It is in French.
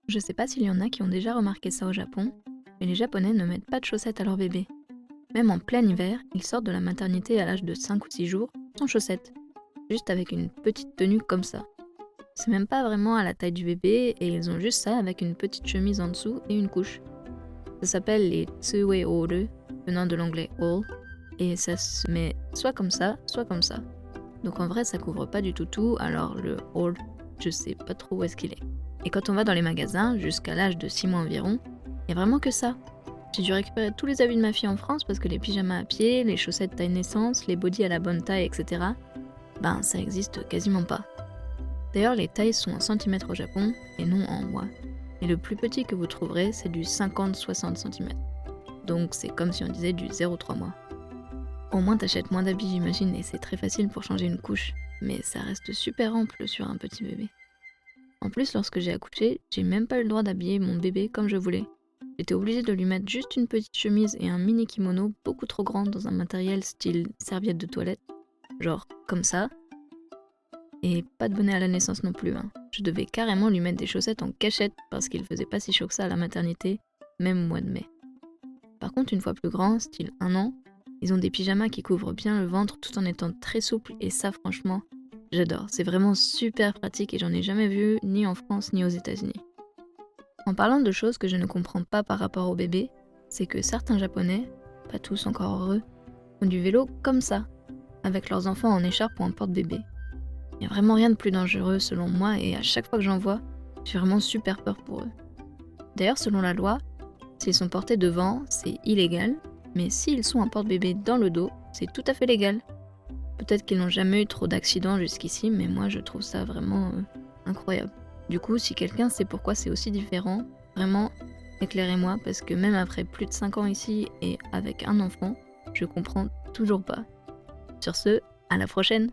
Je sais pas s'il y en a qui ont déjà remarqué ça au Japon, mais les Japonais ne mettent pas de chaussettes à leur bébé. Même en plein hiver, ils sortent de la maternité à l'âge de 5 ou 6 jours, sans chaussettes, juste avec une petite tenue comme ça. C'est même pas vraiment à la taille du bébé et ils ont juste ça avec une petite chemise en dessous et une couche. Ça s'appelle les tsuwe oru, venant de l'anglais all, et ça se met soit comme ça, soit comme ça. Donc en vrai, ça couvre pas du tout, alors le all, je sais pas trop où est-ce qu'il est. Et quand on va dans les magasins, jusqu'à l'âge de 6 mois environ, il y a vraiment que ça. J'ai dû récupérer tous les habits de ma fille en France parce que les pyjamas à pied, les chaussettes taille naissance, les bodys à la bonne taille, etc., ben ça existe quasiment pas. D'ailleurs, les tailles sont en centimètres au Japon et non en mois. Et le plus petit que vous trouverez, c'est du 50-60 cm. Donc c'est comme si on disait du 0,3 mois. Au moins t'achètes moins d'habits j'imagine et c'est très facile pour changer une couche. Mais ça reste super ample sur un petit bébé. En plus, lorsque j'ai accouché, j'ai même pas eu le droit d'habiller mon bébé comme je voulais. J'étais obligée de lui mettre juste une petite chemise et un mini kimono beaucoup trop grand dans un matériel style serviette de toilette. Genre comme ça. Et pas de bonnet à la naissance non plus. Je devais carrément lui mettre des chaussettes en cachette parce qu'il faisait pas si chaud que ça à la maternité, même au mois de mai. Par contre, une fois plus grand, style 1 an, ils ont des pyjamas qui couvrent bien le ventre tout en étant très souples et ça franchement, j'adore. C'est vraiment super pratique et j'en ai jamais vu ni en France ni aux États-Unis. En parlant de choses que je ne comprends pas par rapport au bébé, c'est que certains Japonais, pas tous encore heureux, font du vélo comme ça, avec leurs enfants en écharpe ou en porte-bébé. Il n'y a vraiment rien de plus dangereux selon moi et à chaque fois que j'en vois, j'ai vraiment super peur pour eux. D'ailleurs, selon la loi, s'ils sont portés devant, c'est illégal, mais s'ils sont en porte-bébé dans le dos, c'est tout à fait légal. Peut-être qu'ils n'ont jamais eu trop d'accidents jusqu'ici, mais moi je trouve ça vraiment incroyable. Du coup, si quelqu'un sait pourquoi c'est aussi différent, vraiment, éclairez-moi, parce que même après plus de 5 ans ici et avec un enfant, je comprends toujours pas. Sur ce, à la prochaine!